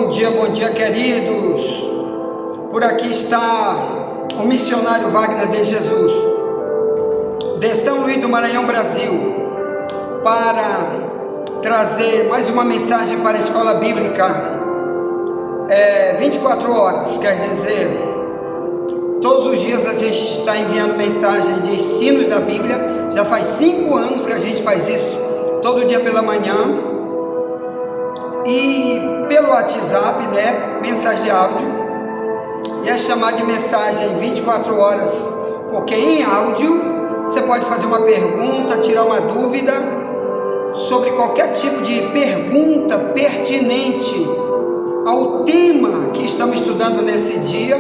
Bom dia, queridos. Por aqui está o missionário Wagner de Jesus, de São Luís do Maranhão, Brasil, para trazer mais uma mensagem para a escola bíblica. 24 horas, quer dizer, todos os dias a gente está enviando mensagem de ensinos da Bíblia. Já faz 5 anos que a gente faz isso, todo dia pela manhã. E pelo WhatsApp, mensagem de áudio, e é chamado de mensagem 24 horas, porque em áudio você pode fazer uma pergunta, tirar uma dúvida sobre qualquer tipo de pergunta pertinente ao tema que estamos estudando nesse dia,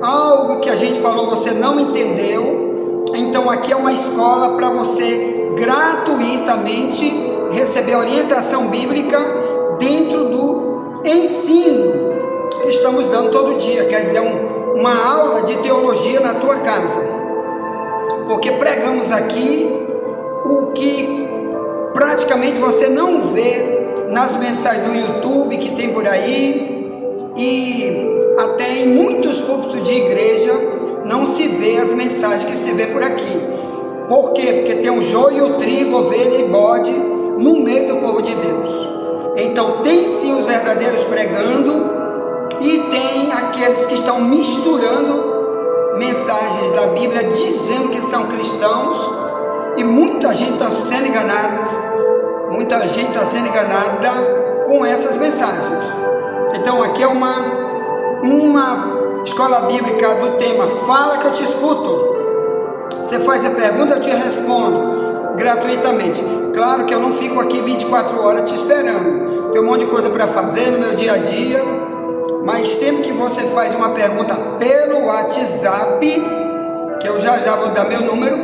algo que a gente falou você não entendeu. Então aqui é uma escola para você gratuitamente receber orientação bíblica dentro do ensino que estamos dando todo dia, quer dizer, uma aula de teologia na tua casa, porque pregamos aqui o que praticamente você não vê nas mensagens do YouTube que tem por aí, e até em muitos púlpitos de igreja não se vê as mensagens que se vê por aqui. Por quê? Porque tem o joio, o trigo, ovelha e bode no meio do povo de Deus. Então tem sim os verdadeiros pregando, e tem aqueles que estão misturando mensagens da Bíblia, dizendo que são cristãos, e muita gente está sendo enganada com essas mensagens. Então aqui é uma escola bíblica do tema Fala que eu te escuto. Você faz a pergunta, eu te respondo gratuitamente. Claro que eu não fico aqui 24 horas te esperando, tem um monte de coisa para fazer no meu dia a dia, mas sempre que você faz uma pergunta pelo WhatsApp, que eu já vou dar meu número,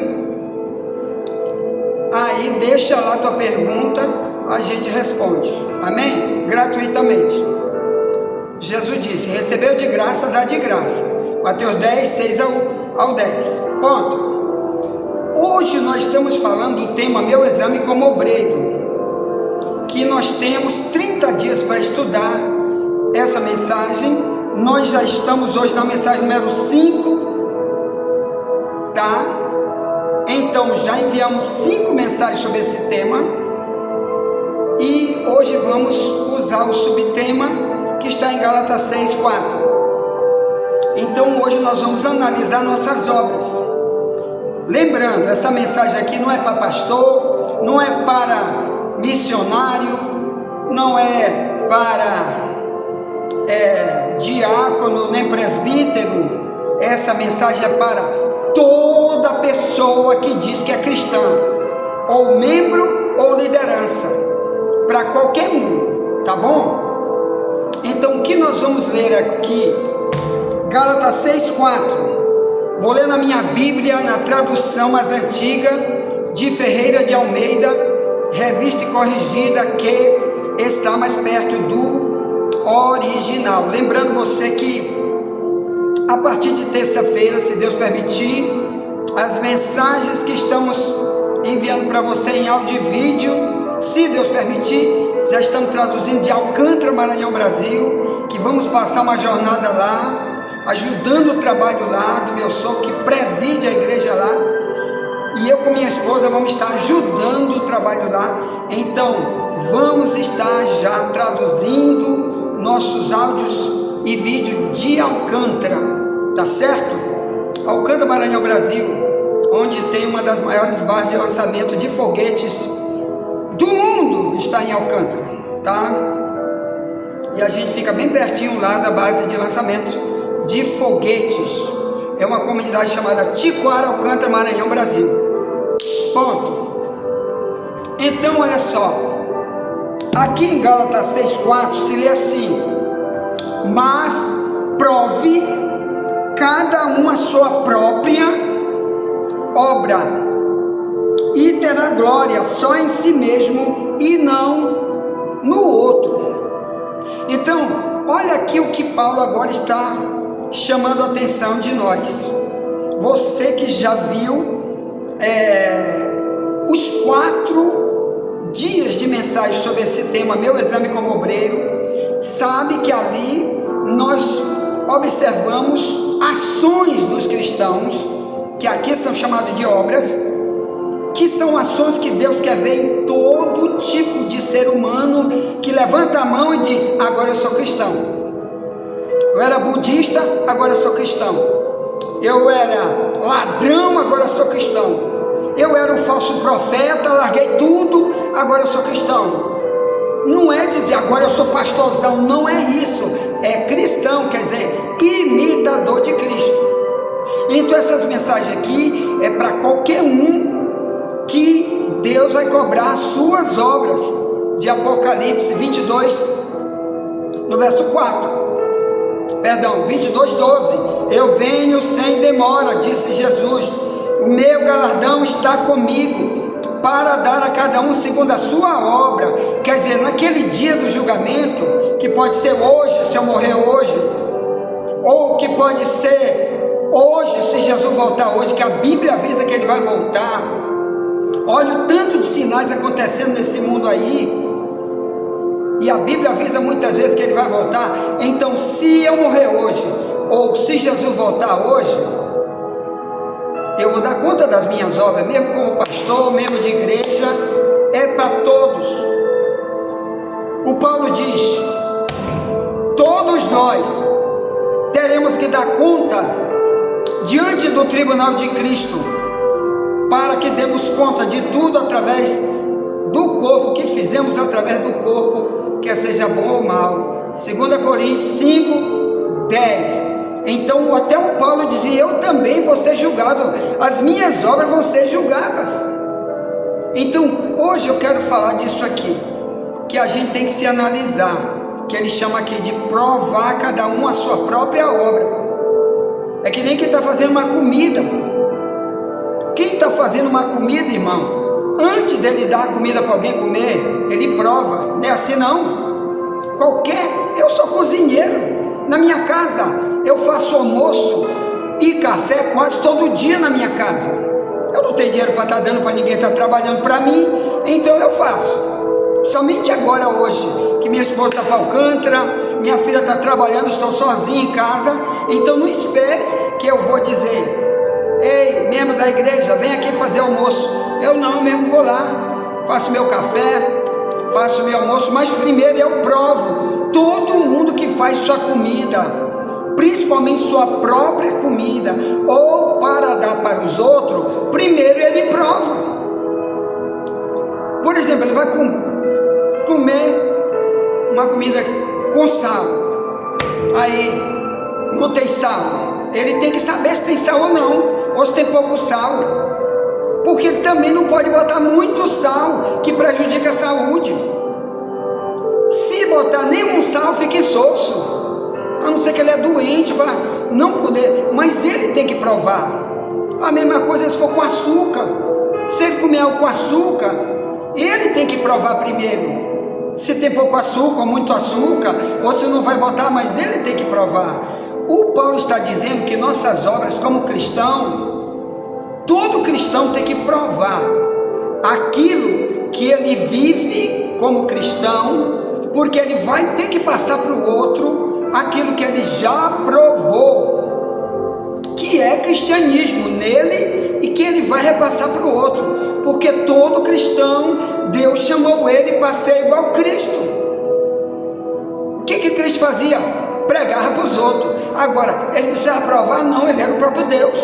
aí deixa lá tua pergunta, a gente responde, amém? Gratuitamente. Jesus disse: recebeu de graça, dá de graça. Mateus 10, 6 ao 10. Ponto. Hoje nós estamos falando do tema Meu Exame como Obreiro, que nós temos 30 dias para estudar essa mensagem. Nós já estamos hoje na mensagem número 5, tá? Então já enviamos 5 mensagens sobre esse tema, e hoje vamos usar o subtema que está em Gálatas 6, 4. Então hoje nós vamos analisar nossas obras. Lembrando, essa mensagem aqui não é para pastor, não é para missionário, não é para diácono, nem presbítero. Essa mensagem é para toda pessoa que diz que é cristã, ou membro ou liderança, para qualquer um, tá bom? Então o que nós vamos ler aqui? Gálatas 6, 4. Vou ler na minha Bíblia, na tradução mais antiga, de Ferreira de Almeida, revista e corrigida, que está mais perto do original. Lembrando você que a partir de terça-feira, se Deus permitir, as mensagens que estamos enviando para você em áudio e vídeo, se Deus permitir, já estamos traduzindo de Alcântara, Maranhão, Brasil, que vamos passar uma jornada lá, ajudando o trabalho lá do meu sogro, que preside a igreja lá, e eu com minha esposa vamos estar ajudando o trabalho lá. Então vamos estar já traduzindo nossos áudios e vídeos de Alcântara, tá certo? Alcântara, Maranhão, Brasil, onde tem uma das maiores bases de lançamento de foguetes do mundo, está em Alcântara, tá? E a gente fica bem pertinho lá da base de lançamento de foguetes. É uma comunidade chamada Tiquara, Alcântara, Maranhão, Brasil. Ponto. Então olha só, aqui em Gálatas 6,4 se lê assim: mas prove cada um a sua própria obra, e terá glória só em si mesmo e não no outro. Então olha aqui o que Paulo agora está chamando a atenção de nós. Você que já viu os 4 dias de mensagem sobre esse tema, Meu Exame como Obreiro, sabe que ali nós observamos ações dos cristãos, que aqui são chamados de obras, que são ações que Deus quer ver em todo tipo de ser humano que levanta a mão e diz: agora eu sou cristão. Eu era budista, agora eu sou cristão. Eu era ladrão, agora eu sou cristão. Eu era um falso profeta, larguei tudo, agora eu sou cristão. Não é dizer agora eu sou pastorzão, não é isso. É cristão, quer dizer, imitador de Cristo. Então essas mensagens aqui é para qualquer um que Deus vai cobrar as suas obras. De Apocalipse 22, no verso 22, 12. Eu venho sem demora, disse Jesus. O meu galardão está comigo, para dar a cada um segundo a sua obra. Quer dizer, naquele dia do julgamento, que pode ser hoje, se eu morrer hoje, ou que pode ser hoje, se Jesus voltar hoje, que a Bíblia avisa que ele vai voltar. Olha o tanto de sinais acontecendo nesse mundo aí, e a Bíblia avisa muitas vezes que ele vai voltar. Então, se eu morrer hoje, ou se Jesus voltar hoje, eu vou dar conta das minhas obras, mesmo como pastor, mesmo de igreja, é para todos. O Paulo diz: todos nós teremos que dar conta diante do tribunal de Cristo, para que demos conta de tudo através do corpo, que fizemos através do corpo, quer seja bom ou mal. 2 Coríntios 5, 10. Então até o Paulo dizia: eu também vou ser julgado, as minhas obras vão ser julgadas. Então hoje eu quero falar disso aqui, que a gente tem que se analisar, que ele chama aqui de provar cada um a sua própria obra. É que nem quem está fazendo uma comida. Quem está fazendo uma comida, irmão, antes dele dar a comida para alguém comer, ele prova. Não é assim não? Eu sou cozinheiro. Na minha casa eu faço almoço e café quase todo dia na minha casa. Eu não tenho dinheiro para estar dando para ninguém, está trabalhando para mim, então eu faço. Somente agora, hoje, que minha esposa está para Alcântara, minha filha está trabalhando, estou sozinho em casa. Então não espere que eu vou dizer: ei, membro da igreja, vem aqui fazer almoço. Eu não, mesmo vou lá, faço meu café, faço meu almoço, mas primeiro eu provo. Todo mundo que faz sua comida, principalmente sua própria comida, ou para dar para os outros, primeiro ele prova. Por exemplo, ele vai comer uma comida com sal, aí não tem sal, ele tem que saber se tem sal ou não, ou se tem pouco sal, porque ele também não pode botar muito sal, que prejudica a saúde. Se botar nenhum sal, fica insosso, a não ser que ele é doente para não poder, mas ele tem que provar. A mesma coisa se for com açúcar. Se ele comer algo com açúcar, ele tem que provar primeiro, se tem pouco açúcar ou muito açúcar, ou se não vai botar, mas ele tem que provar. O Paulo está dizendo que nossas obras como cristão, todo cristão tem que provar aquilo que ele vive como cristão, porque ele vai ter que passar para o outro aquilo que ele já provou, que é cristianismo nele, e que ele vai repassar para o outro, porque todo cristão, Deus chamou ele para ser igual a Cristo. O que Cristo fazia? Pregava para os outros. Agora, ele precisava provar? Não, ele era o próprio Deus,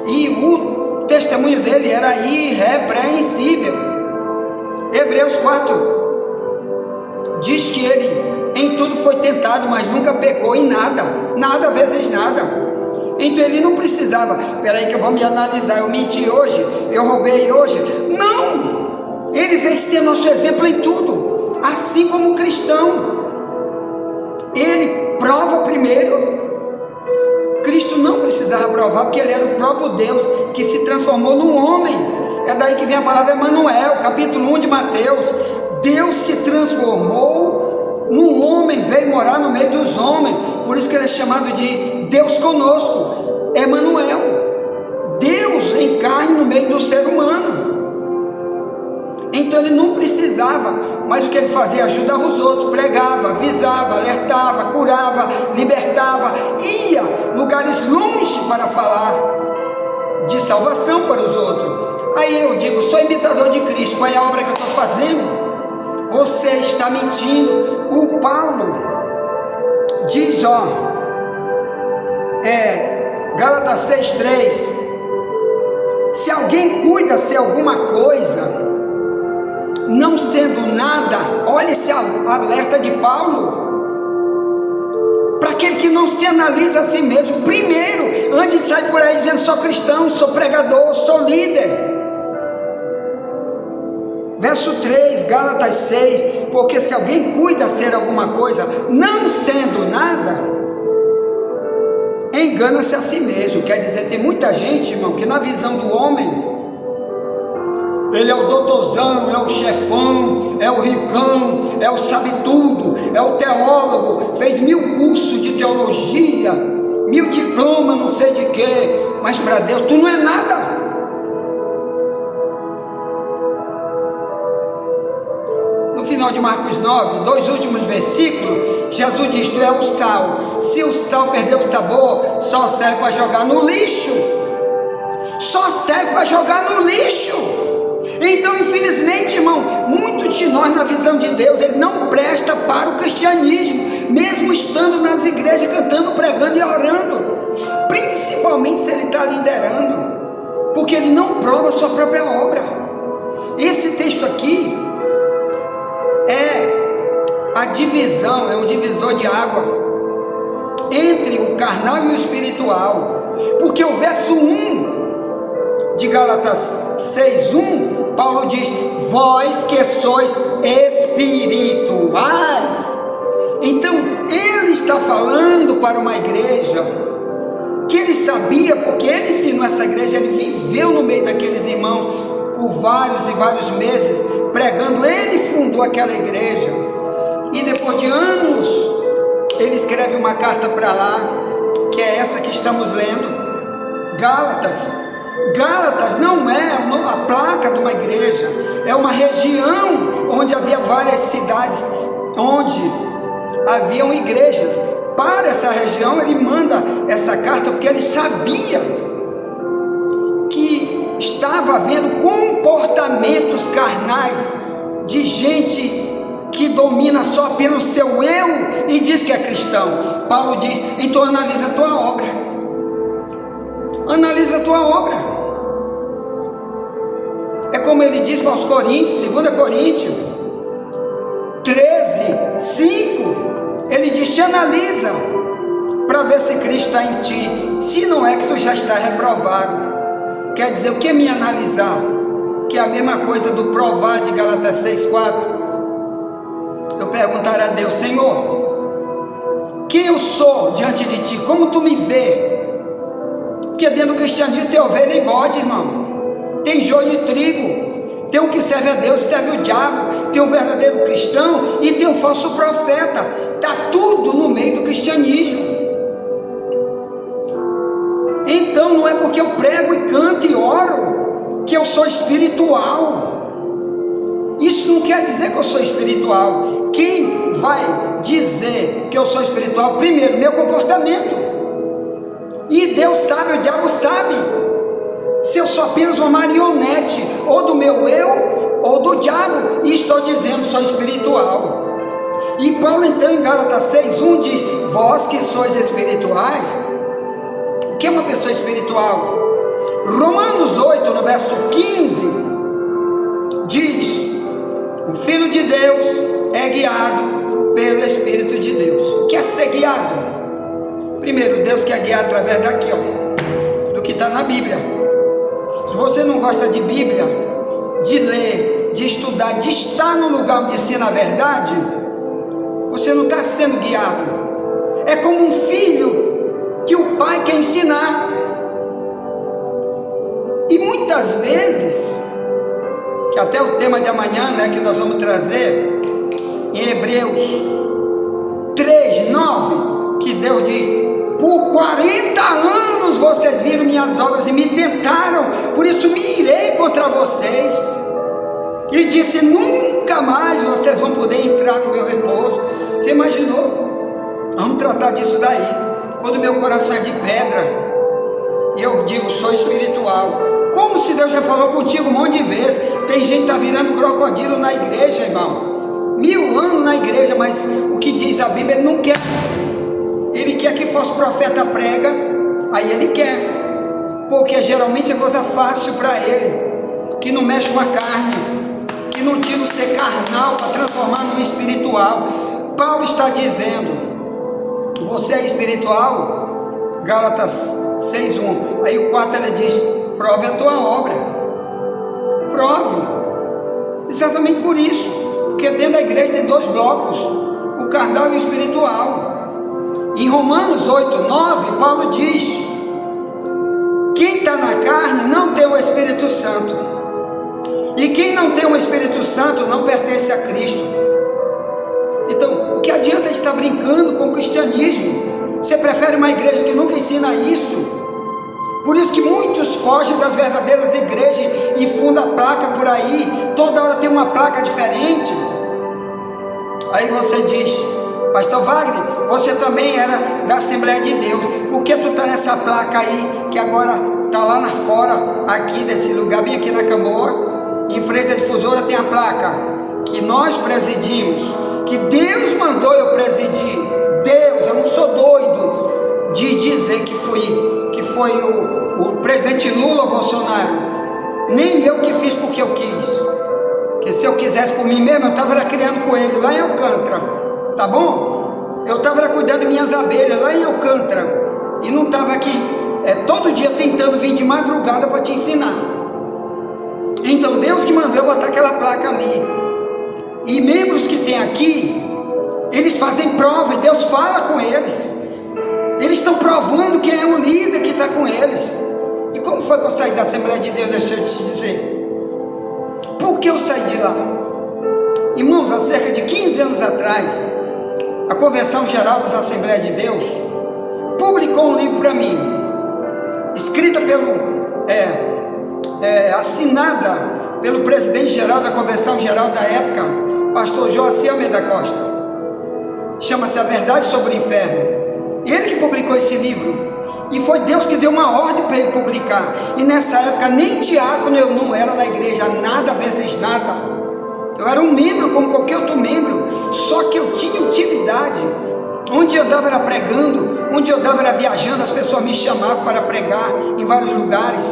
e o testemunho dele era irrepreensível. Hebreus 4 diz que ele em tudo foi tentado, mas nunca pecou em nada, vezes nada. Então ele não precisava: peraí que eu vou me analisar, eu menti hoje, eu roubei hoje. Não, ele veio ser nosso exemplo em tudo, assim como o cristão. Ele prova primeiro. Cristo não precisava provar, porque ele era o próprio Deus que se transformou num homem. É daí que vem a palavra Emanuel, capítulo 1 de Mateus. Deus se transformou num homem, veio morar no meio dos homens, por isso que ele é chamado de Deus conosco, Emanuel, Deus em carne no meio do ser humano. Então ele não precisava mas o que ele fazia? Ajudava os outros, pregava, avisava, alertava, curava, libertava, ia lugares longe para falar de salvação para os outros. Aí eu digo, sou imitador de Cristo, qual é a obra que eu estou fazendo? Você está mentindo. O Paulo diz, Gálatas 6,3, se alguém cuida-se alguma coisa, não sendo nada, olha esse alerta de Paulo, para aquele que não se analisa a si mesmo, primeiro, antes de sair por aí dizendo, sou cristão, sou pregador, sou líder. Verso 3, Gálatas 6, porque se alguém cuida ser alguma coisa, não sendo nada, engana-se a si mesmo. Quer dizer, tem muita gente, irmão, que na visão do homem, ele é o doutorzão, é o chefão, é o ricão, é o sabe-tudo, é o teólogo, fez 1000 cursos de teologia, 1000 diplomas, não sei de quê, mas para Deus tu não é nada. No final de Marcos 9, 2 últimos versículos, Jesus diz, tu é o sal, se o sal perder o sabor, só serve para jogar no lixo, só serve para jogar no lixo. Então, infelizmente, irmão, muitos de nós na visão de Deus, ele não presta para o cristianismo, mesmo estando nas igrejas, cantando, pregando e orando, principalmente se ele está liderando, porque ele não prova a sua própria obra. Esse texto aqui é a divisão, é um divisor de água entre o carnal e o espiritual, porque o verso 1 de Gálatas 6:1, Paulo diz, vós que sois espirituais. Então ele está falando para uma igreja que ele sabia, porque ele ensinou essa igreja, ele viveu no meio daqueles irmãos por vários e vários meses pregando, ele fundou aquela igreja, e depois de anos ele escreve uma carta para lá, que é essa que estamos lendo, Gálatas. Gálatas não é a placa de uma igreja, é uma região onde havia várias cidades, onde haviam igrejas. Para essa região ele manda essa carta, porque ele sabia que estava havendo comportamentos carnais de gente que domina só apenas o seu eu e diz que é cristão. Paulo diz, então analisa a tua obra, analisa a tua obra. É como ele diz para os Coríntios, 2 Coríntios 13:5, ele diz, te analisa para ver se Cristo está em ti, se não é que tu já está reprovado. Quer dizer, o que é me analisar? Que é a mesma coisa do provar de Gálatas 6:4. Eu perguntar a Deus, Senhor, quem eu sou diante de ti? Como tu me vê? Porque dentro do cristianismo tem ovelha e bode, irmão. Tem joio e trigo. Tem um que serve a Deus, serve o diabo. Tem um verdadeiro cristão e tem um falso profeta. Está tudo no meio do cristianismo. Então não é porque eu prego e canto e oro que eu sou espiritual. Isso não quer dizer que eu sou espiritual. Quem vai dizer que eu sou espiritual? Primeiro, meu comportamento. E Deus sabe, o diabo sabe, se eu sou apenas uma marionete, ou do meu eu, ou do diabo, e estou dizendo sou espiritual. E Paulo então em Gálatas 6:1 diz, vós que sois espirituais. O que é uma pessoa espiritual? Romanos 8, no verso 15, diz, o Filho de Deus é guiado pelo Espírito de Deus. O que é ser guiado? Primeiro, Deus quer guiar através daqui, do que está na Bíblia. Se você não gosta de Bíblia, de ler, de estudar, de estar no lugar onde ensina a verdade, você não está sendo guiado. É como um filho que o pai quer ensinar. E muitas vezes, que até o tema de amanhã, que nós vamos trazer, em Hebreus 3:9, que Deus diz, por 40 anos vocês viram minhas obras e me tentaram, por isso me irei contra vocês. e disse: nunca mais vocês vão poder entrar no meu repouso. Você imaginou? Vamos tratar disso daí. Quando meu coração é de pedra e eu digo: sou espiritual, como se Deus já falou contigo um monte de vezes. Tem gente que está virando crocodilo na igreja, irmão, 1000 anos na igreja, mas o que diz a Bíblia, ele não quer. Ele quer que falso profeta prega, aí ele quer, porque geralmente é coisa fácil para ele, que não mexe com a carne, que não tira o ser carnal para transformar no espiritual. Paulo está dizendo: você é espiritual? Gálatas 6:1. Aí o 4 ele diz: prove a tua obra. Prove. Exatamente por isso, porque dentro da igreja tem 2 blocos, o carnal e o espiritual. Em Romanos 8:9, Paulo diz: quem está na carne não tem o Espírito Santo, e quem não tem o Espírito Santo não pertence a Cristo. Então, o que adianta estar brincando com o cristianismo? Você prefere uma igreja que nunca ensina isso? Por isso que muitos fogem das verdadeiras igrejas e fundam placa por aí, toda hora tem uma placa diferente. Aí você diz: pastor Wagner, você também era da Assembleia de Deus, por que tu está nessa placa aí, que agora está lá na fora, aqui desse lugar, bem aqui na Camboa, em frente à difusora tem a placa, que nós presidimos, que Deus mandou eu presidir. Deus, eu não sou doido de dizer que foi o presidente Lula ou Bolsonaro, nem eu que fiz porque eu quis, que se eu quisesse por mim mesmo, eu estava criando coelho lá em Alcântara, tá bom? Eu estava cuidando de minhas abelhas lá em Alcântara, e não estava aqui todo dia tentando vir de madrugada para te ensinar. Então Deus que mandou eu botar aquela placa ali, e membros que tem aqui, eles fazem prova, e Deus fala com eles, eles estão provando quem é o líder que está com eles. E como foi que eu saí da Assembleia de Deus? Deixa eu te dizer, por que eu saí de lá? Irmãos, há cerca de 15 anos atrás, a Convenção Geral das Assembleias de Deus publicou um livro para mim, escrita assinada pelo presidente geral da Convenção Geral da época, pastor Joaci Almeida Costa. Chama-se A Verdade sobre o Inferno. Ele que publicou esse livro, e foi Deus que deu uma ordem para ele publicar. E nessa época nem diácono eu não era na igreja, nada vezes nada. Eu era um membro como qualquer outro membro, só que eu tinha utilidade. Onde eu andava era pregando, onde eu andava era viajando, as pessoas me chamavam para pregar em vários lugares.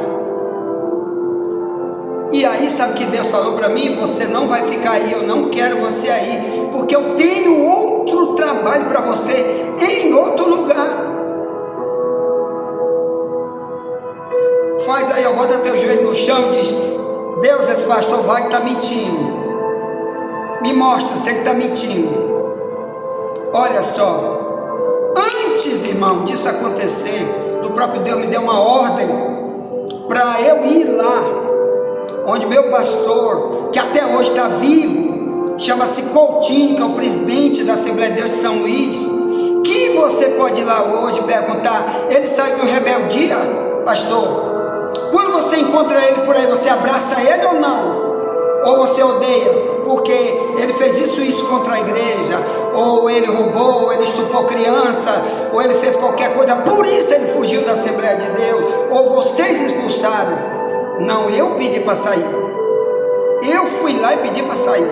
E aí sabe o que Deus falou para mim? Você não vai ficar aí, eu não quero você aí, porque eu tenho outro trabalho para você em outro lugar. Faz aí, bota teu joelho no chão e diz: Deus, esse pastor Wagner está mentindo. Me mostra se ele está mentindo. Olha só, antes, irmão, disso acontecer, do próprio Deus me deu uma ordem para eu ir lá, onde meu pastor, que até hoje está vivo, chama-se Coutinho, que é o presidente da Assembleia de Deus de São Luís, que você pode ir lá hoje perguntar: ele saiu de rebeldia, pastor? Quando você encontra ele por aí, você abraça ele ou não? Ou você odeia, porque ele fez isso contra a igreja, ou ele roubou, ou ele estuprou criança, ou ele fez qualquer coisa, por isso ele fugiu da Assembleia de Deus, ou vocês expulsaram? Não, eu pedi para sair. Eu fui lá e pedi para sair,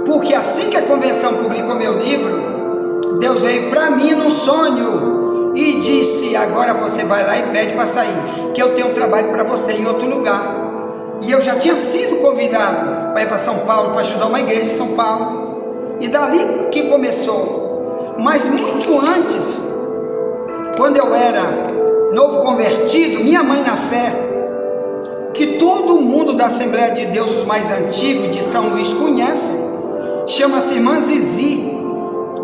porque assim que a convenção publicou meu livro, Deus veio para mim num sonho e disse: agora você vai lá e pede para sair, que eu tenho um trabalho para você em outro lugar. E eu já tinha sido convidado para ir para São Paulo, para ajudar uma igreja em São Paulo, e dali que começou. Mas muito antes, quando eu era novo convertido, minha mãe na fé, que todo mundo da Assembleia de Deus, os mais antigos de São Luís, conhece, chama-se irmã Zizi,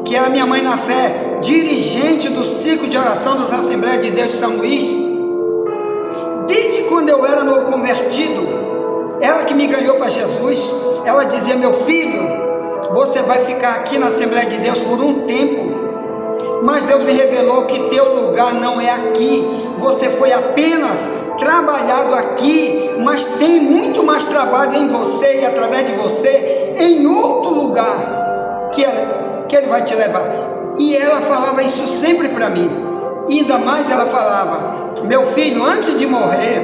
que era minha mãe na fé, dirigente do ciclo de oração das Assembleias de Deus de São Luís. Desde quando eu era novo convertido, ela que me ganhou para Jesus, ela dizia: meu filho, você vai ficar aqui na Assembleia de Deus por um tempo, mas Deus me revelou que teu lugar não é aqui, você foi apenas trabalhado aqui, mas tem muito mais trabalho em você e através de você em outro lugar que ele vai te levar. E ela falava isso sempre para mim. E ainda mais ela falava: meu filho, antes de morrer,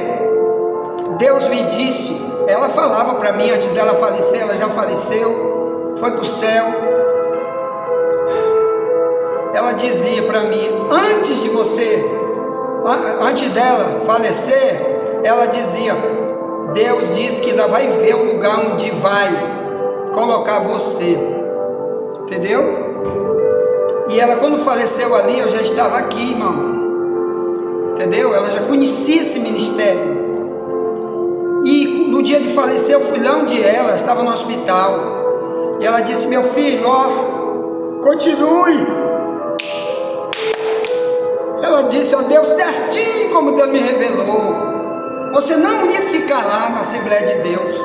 Deus me disse, ela falava para mim antes dela falecer, ela já faleceu, foi para o céu. Ela dizia para mim, antes dela falecer, ela dizia: Deus disse que ainda vai ver o lugar onde vai colocar você, entendeu? E ela, quando faleceu ali, eu já estava aqui, irmão, entendeu? Ela já conhecia esse ministério. E no dia de falecer, eu fui lá onde ela estava no hospital, e ela disse: meu filho, ó, continue. Ela disse: ó, Deus certinho como Deus me revelou, você não ia ficar lá na Assembleia de Deus,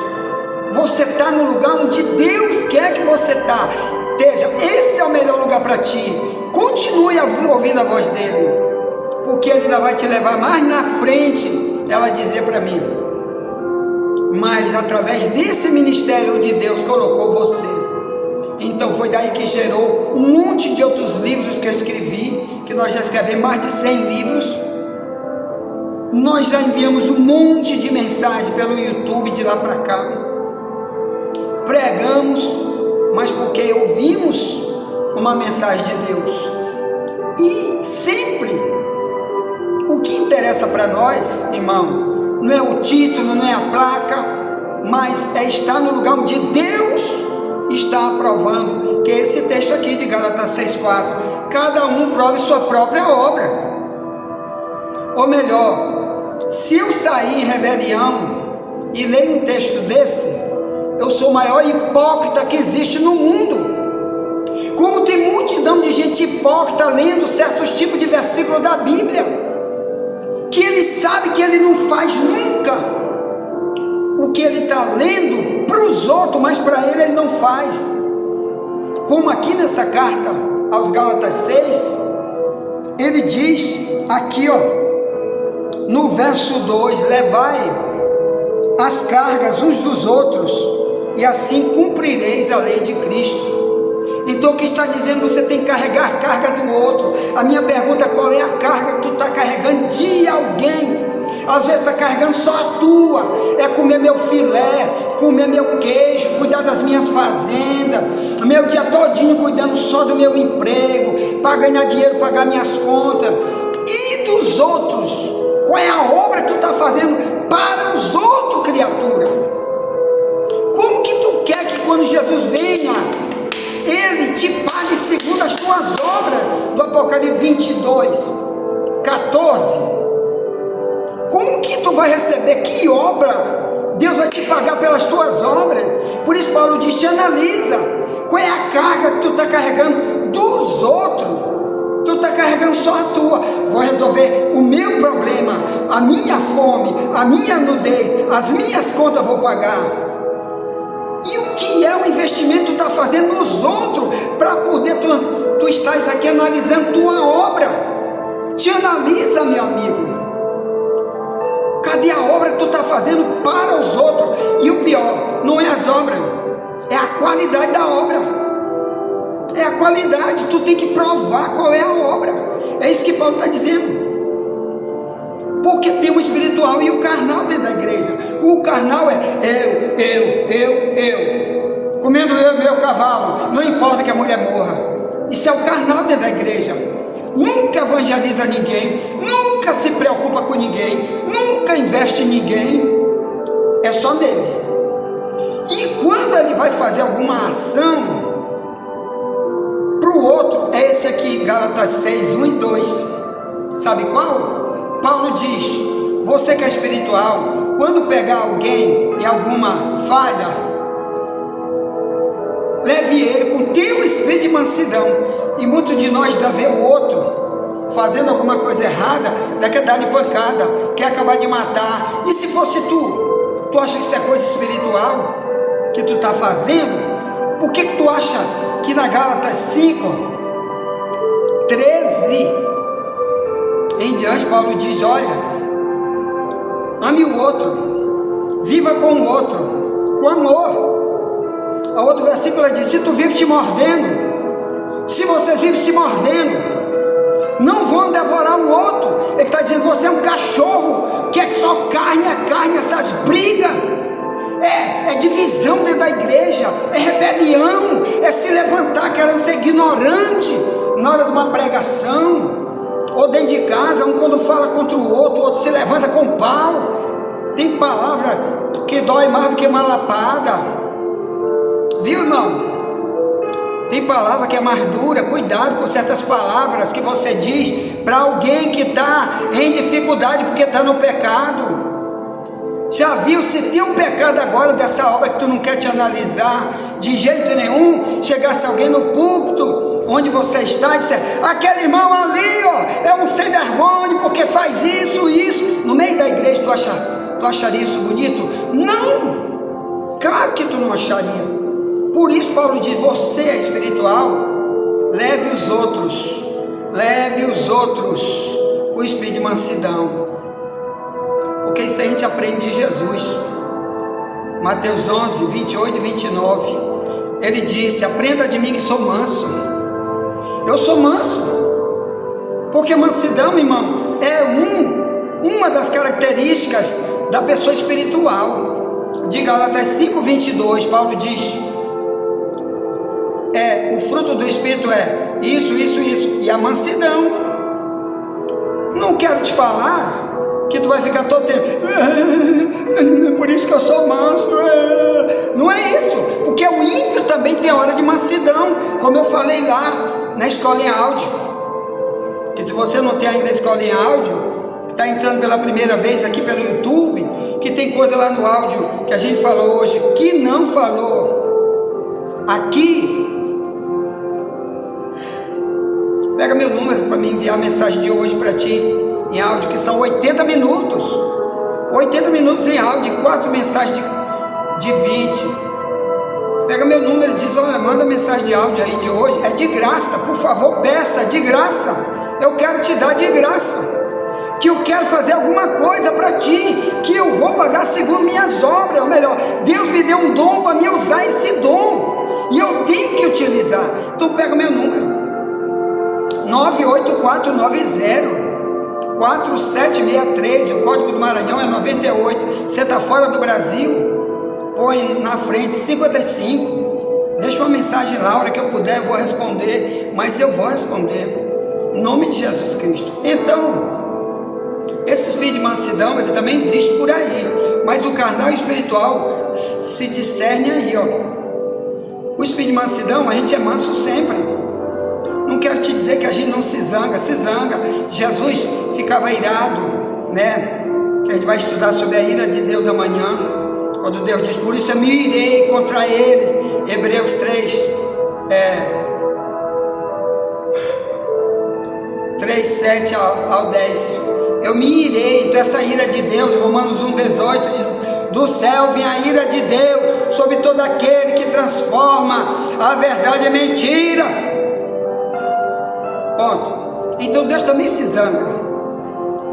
você está no lugar onde Deus quer que você está, esse é o melhor lugar para ti, continue ouvindo a voz dele, porque ele ainda vai te levar mais na frente. Ela dizia para mim: mas através desse ministério onde Deus colocou você. Então foi daí que gerou um monte de outros livros que eu escrevi, que nós já escrevemos mais de 100 livros. Nós já enviamos um monte de mensagens pelo YouTube de lá para cá, pregamos, mas porque ouvimos uma mensagem de Deus. E sempre o que interessa para nós, irmão, não é o título, não é a placa, mas é estar no lugar onde Deus está aprovando, que é esse texto aqui de Gálatas 6,4, cada um prove sua própria obra. Ou melhor, se eu sair em rebelião e ler um texto desse, eu sou o maior hipócrita que existe no mundo. Como tem multidão de gente hipócrita lendo certos tipos de versículos da Bíblia, que ele sabe que ele não faz nunca o que ele está lendo para os outros, mas para ele não faz. Como aqui nessa carta aos Gálatas 6, ele diz aqui, ó, no verso 2: levai as cargas uns dos outros, e assim cumprireis a lei de Cristo. Então o que está dizendo? Você tem que carregar a carga do outro. A minha pergunta é: qual é a carga que tu está carregando de alguém? Às vezes está carregando só a tua, é comer meu filé, comer meu queijo, cuidar das minhas fazendas, meu dia todinho cuidando só do meu emprego, para ganhar dinheiro, pagar minhas contas. E dos outros? Qual é a obra que tu está fazendo para os outros, criatura? Como que tu quer que quando Jesus venha, ele te pague segundo as tuas obras? Do Apocalipse 22, 14. Como que tu vai receber? Que obra? Deus vai te pagar pelas tuas obras. Por isso Paulo diz: te analisa. Qual é a carga que tu está carregando dos outros? Tu está carregando só a tua. Vou resolver o meu problema, a minha fome, a minha nudez, as minhas contas vou pagar. E o que é o investimento que tu está fazendo nos outros, para poder tu estás aqui analisando tua obra? Te analisa, meu amigo. Cadê a obra que tu está fazendo para os outros? E o pior, não é as obras, é a qualidade da obra. É a qualidade, tu tem que provar qual é a obra. É isso que Paulo está dizendo. Porque tem o espiritual e o carnal dentro da igreja. O carnal é eu, comendo meu cavalo, não importa que a mulher morra. Isso é o carnal dentro da igreja. Nunca evangeliza ninguém, nunca se preocupa com ninguém, nunca investe em ninguém, é só nele. E quando ele vai fazer alguma ação para o outro, é esse aqui, Gálatas 6, 1 e 2. Sabe qual? Paulo diz: você que é espiritual, quando pegar alguém em alguma falha, leve ele com teu espírito de mansidão. E muito de nós dá ver o outro fazendo alguma coisa errada, quer dar de pancada, quer acabar de matar. E se fosse tu? Tu acha que isso é coisa espiritual que tu está fazendo? Por que tu acha que na Gálatas 5, 13 em diante, Paulo diz: olha, ame o outro, viva com o outro, com amor. O outro versículo diz: se tu vives te mordendo, se você vive se mordendo, não vão devorar o outro. Ele está dizendo: você é um cachorro, que é só carne, essas brigas, é divisão dentro da igreja, é rebelião, é se levantar querendo ser ignorante na hora de uma pregação, ou dentro de casa, um quando fala contra o outro se levanta com pau. Tem palavra que dói mais do que uma lapada, viu, irmão? Tem palavra que é mais dura. Cuidado com certas palavras que você diz para alguém que está em dificuldade porque está no pecado. Já viu? Se tem um pecado agora dessa obra que tu não quer te analisar de jeito nenhum, chegasse alguém no púlpito onde você está e disser: aquele irmão ali, ó, é um sem vergonha porque faz isso, no meio da igreja, tu acharia isso bonito? Não, claro que tu não acharia. Por isso Paulo diz: você é espiritual, leve os outros com espírito de mansidão, porque isso a gente aprende de Jesus. Mateus 11, 28 e 29, ele disse: aprenda de mim que sou manso. Eu sou manso, porque mansidão, irmão, é uma das características da pessoa espiritual. De Gálatas 5, 22, Paulo diz: o fruto do Espírito é isso, e a mansidão. Não quero te falar que tu vai ficar todo tempo, por isso que eu sou manso, não é isso, porque o ímpio também tem hora de mansidão, como eu falei lá na escola em áudio, que se você não tem ainda a escola em áudio, está entrando pela primeira vez aqui pelo YouTube, que tem coisa lá no áudio que a gente falou hoje, que não falou aqui. Pega meu número para me enviar a mensagem de hoje para ti em áudio, que são 80 minutos em áudio, 4 mensagens de 20. Pega meu número e diz: olha, manda mensagem de áudio aí de hoje, é de graça, por favor, peça, de graça, eu quero te dar de graça, que eu quero fazer alguma coisa para ti, que eu vou pagar segundo minhas obras, ou melhor, Deus me deu um dom para me usar esse dom, e eu tenho que utilizar. Então pega meu número, 98490-4763, o código do Maranhão é 98, você está fora do Brasil, põe na frente 55, deixa uma mensagem lá, a hora que eu puder eu vou responder, mas eu vou responder, em nome de Jesus Cristo. Então, esse espírito de mansidão, ele também existe por aí, mas o carnal e o espiritual se discerne aí, ó. O espírito de mansidão, a gente é manso sempre. Não quero te dizer que a gente não se zanga. Jesus ficava irado, né? Que a gente vai estudar sobre a ira de Deus amanhã, quando Deus diz: por isso eu me irei contra eles. Hebreus 3, 7 ao 10. Eu me irei. Então essa ira de Deus, Romanos 1,18 diz: do céu vem a ira de Deus sobre todo aquele que transforma a verdade em mentira. Ponto. Então Deus também se zanga,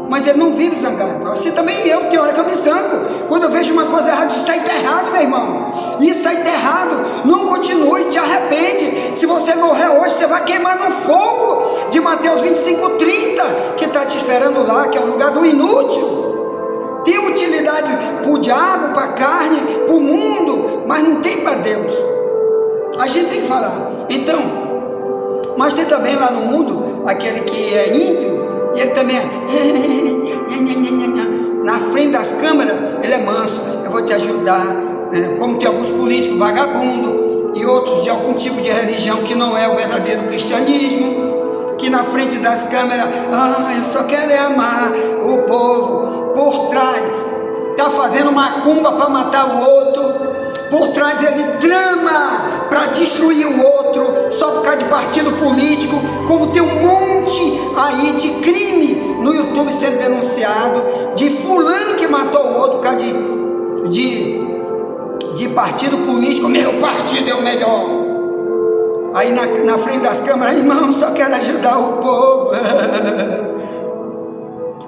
mas Ele não vive zangado. Assim também eu, tem hora que eu me zango, quando eu vejo uma coisa errada, isso aí está errado, meu irmão, isso aí está errado, não continue, te arrepende. Se você morrer hoje, você vai queimar no fogo de Mateus 25:30, que está te esperando lá, que é o lugar do inútil. Tem utilidade para o diabo, para a carne, para o mundo, mas não tem para Deus. A gente tem que falar. Então, mas tem também lá no mundo aquele que é ímpio, e ele também é na frente das câmeras, ele é manso, eu vou te ajudar, né? Como tem alguns políticos vagabundos e outros de algum tipo de religião que não é o verdadeiro cristianismo, que na frente das câmeras, eu só quero amar o povo, por trás está fazendo macumba para matar o outro, por trás ele trama para destruir o outro, só por causa de partido político, como tem um monte aí de crime no YouTube sendo denunciado, de fulano que matou o outro por causa de partido político. Meu partido é o melhor. Aí na frente das câmeras: irmão, só quero ajudar o povo.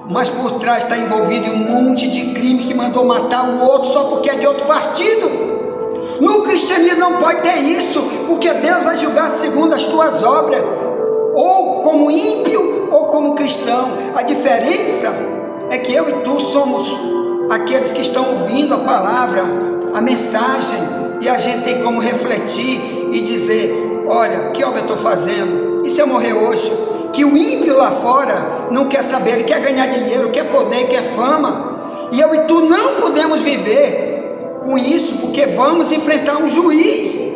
mas por trás está envolvido em um monte de crime que mandou matar o outro só porque é de outro partido. No cristianismo não pode ter isso, porque Deus vai julgar segundo as tuas obras, ou como ímpio ou como cristão. A diferença é que eu e tu somos aqueles que estão ouvindo a palavra, a mensagem, e a gente tem como refletir e dizer: olha, que obra eu estou fazendo? E se eu morrer hoje? Que o ímpio lá fora não quer saber, ele quer ganhar dinheiro, quer poder, quer fama, e eu e tu não podemos viver com isso, porque vamos enfrentar um juiz.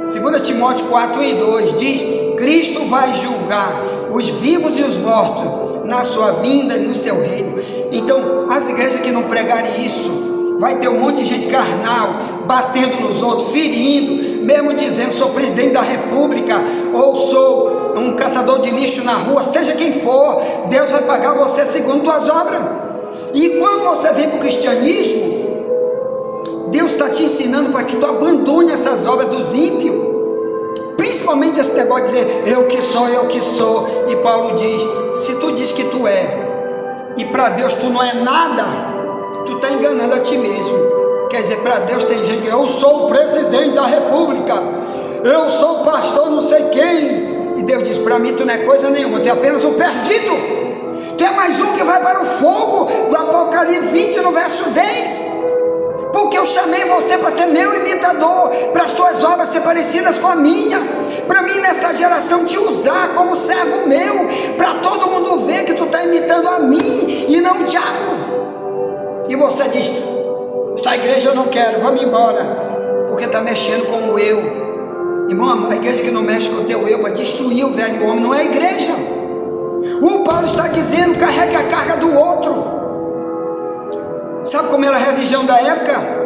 2 Timóteo 4:1-2 diz: Cristo vai julgar os vivos e os mortos na sua vinda e no seu reino. Então, as igrejas que não pregarem isso, vai ter um monte de gente carnal, batendo nos outros, ferindo, mesmo dizendo: sou presidente da república, ou sou um catador de lixo na rua. Seja quem for, Deus vai pagar você segundo tuas obras. E quando você vem para o cristianismo, Deus está te ensinando para que tu abandone essas obras dos ímpios, principalmente esse negócio de dizer: eu que sou, eu que sou. E Paulo diz: se tu diz que tu é, e para Deus tu não é nada, tu está enganando a ti mesmo. Quer dizer, para Deus tem gente que: eu sou o presidente da república, eu sou o pastor não sei quem. E Deus diz: para mim tu não é coisa nenhuma, tu é apenas um perdido. Tu é mais um que vai para o fogo do Apocalipse 20 no verso 10. Porque eu chamei você para ser meu imitador, para as tuas obras ser parecidas com a minha, para mim nessa geração te usar como servo meu, para todo mundo ver que tu está imitando a mim e não o diabo. E você diz: essa igreja eu não quero, vamos embora, porque está mexendo com o eu. Irmão, a igreja que não mexe com o teu eu para destruir o velho homem não é igreja. O Paulo está dizendo: carregue a carga do outro. Sabe como era a religião da época?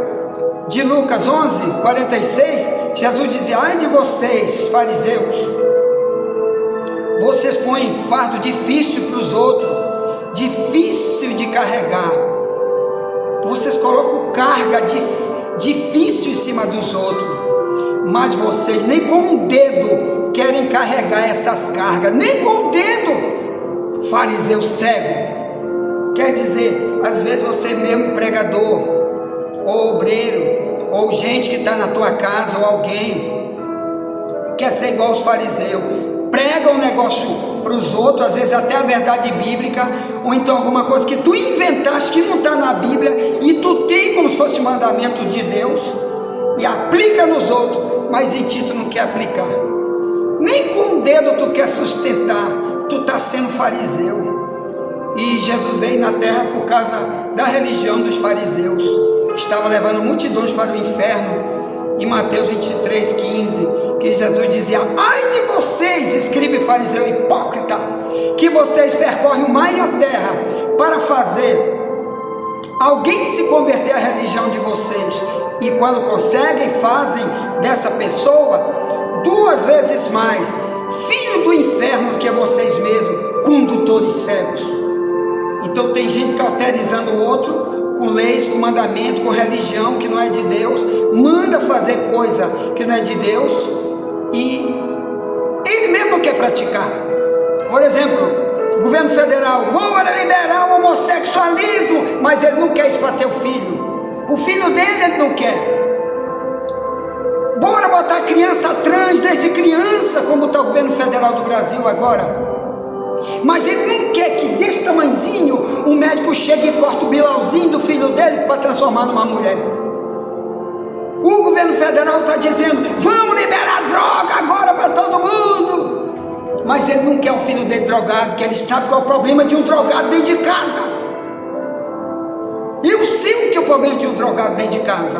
De Lucas 11:46, Jesus dizia: ai de vocês, fariseus, vocês põem fardo difícil para os outros, difícil de carregar. Vocês colocam carga difícil em cima dos outros, mas vocês nem com um dedo querem carregar essas cargas, nem com um dedo. Fariseu cego. Quer dizer, às vezes você mesmo, pregador, ou obreiro, ou gente que está na tua casa, ou alguém, quer ser igual aos fariseus, prega um negócio para os outros, às vezes até a verdade bíblica, ou então alguma coisa que tu inventaste que não está na Bíblia, e tu tem como se fosse mandamento de Deus, e aplica nos outros, mas em ti tu não quer aplicar, nem com o dedo tu quer sustentar, tu está sendo fariseu. E Jesus veio na terra por causa da religião dos fariseus, estava levando multidões para o inferno. Em Mateus 23:15, que Jesus dizia: ai de vocês, escriba e fariseu hipócrita, que vocês percorrem o mar e a terra para fazer alguém se converter à religião de vocês, e quando conseguem, fazem dessa pessoa 2 vezes mais filho do inferno do que vocês mesmos, condutores cegos. Então tem gente cauterizando o outro com leis, com mandamento, com religião que não é de Deus, manda fazer coisa que não é de Deus, e ele mesmo não quer praticar. Por exemplo, o governo federal: bora liberar o homossexualismo, mas ele não quer isso para teu filho, o filho dele ele não quer. Bora botar criança trans desde criança, como está o governo federal do Brasil agora, mas ele não quer que desse tamanhozinho um médico chegue e corte o bilauzinho do filho dele para transformar numa mulher. O governo federal está dizendo: vamos liberar droga agora para todo mundo, mas ele não quer o filho dele drogado, porque ele sabe qual é o problema de um drogado dentro de casa. Eu sei o que é o problema de um drogado dentro de casa,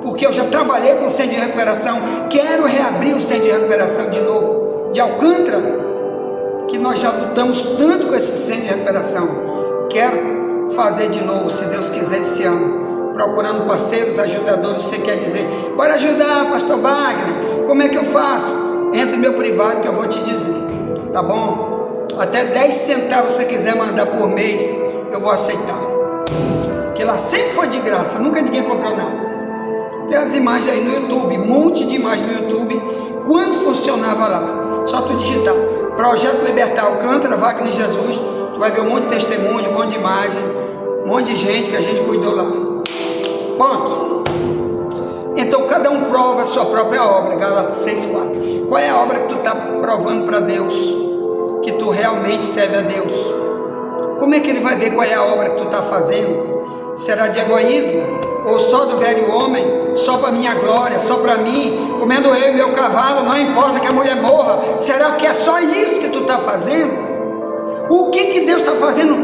porque eu já trabalhei com o centro de recuperação, quero reabrir o centro de recuperação de novo, de Alcântara, que nós já lutamos tanto com esse centro de recuperação. Quero fazer de novo, se Deus quiser, esse ano, procurando parceiros, ajudadores. Você quer dizer: bora ajudar, pastor Wagner, como é que eu faço? Entre no meu privado que eu vou te dizer, tá bom? Até 10 centavos se você quiser mandar por mês, eu vou aceitar, que lá sempre foi de graça, nunca ninguém comprou nada. Tem as imagens aí no YouTube, um monte de imagens no YouTube, quando funcionava lá, só tu digitar Projeto Libertar Alcântara, Wagner Jesus. Tu vai ver um monte de testemunho, um monte de imagem, um monte de gente que a gente cuidou lá. Ponto. Então cada um prova a sua própria obra. Gálatas 6,4. Qual é a obra que tu está provando para Deus? Que tu realmente serve a Deus? Como é que ele vai ver qual é a obra que tu está fazendo? Será de egoísmo? Ou só do velho homem? Só para minha glória? Só para mim? Comendo eu e meu cavalo, não importa que a mulher morra. Será que é só isso que tu está fazendo? O que Deus está fazendo?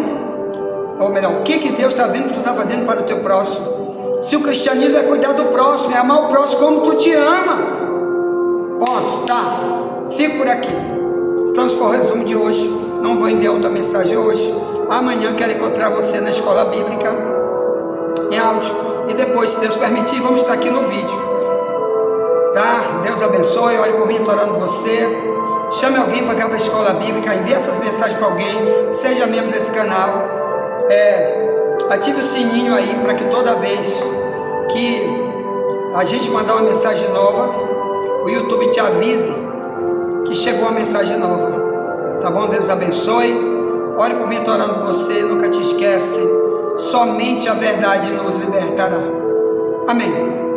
Ou melhor, o que Deus está vendo que tu está fazendo para o teu próximo? Se o cristianismo é cuidar do próximo, é amar o próximo como tu te ama. Ponto, tá? Fico por aqui. Estamos com o resumo de hoje. Não vou enviar outra mensagem hoje. Amanhã quero encontrar você na escola bíblica em áudio. E depois, se Deus permitir, vamos estar aqui no vídeo. Tá? Deus abençoe. Ore por mim, estou orando você. Chame alguém para cá para a escola bíblica. Envie essas mensagens para alguém. Seja membro desse canal. Ative o sininho aí para que toda vez que a gente mandar uma mensagem nova, o YouTube te avise que chegou uma mensagem nova. Tá bom? Deus abençoe. Ore por mim, estou orando por você. Nunca te esquece. Somente a verdade nos libertará. Amém.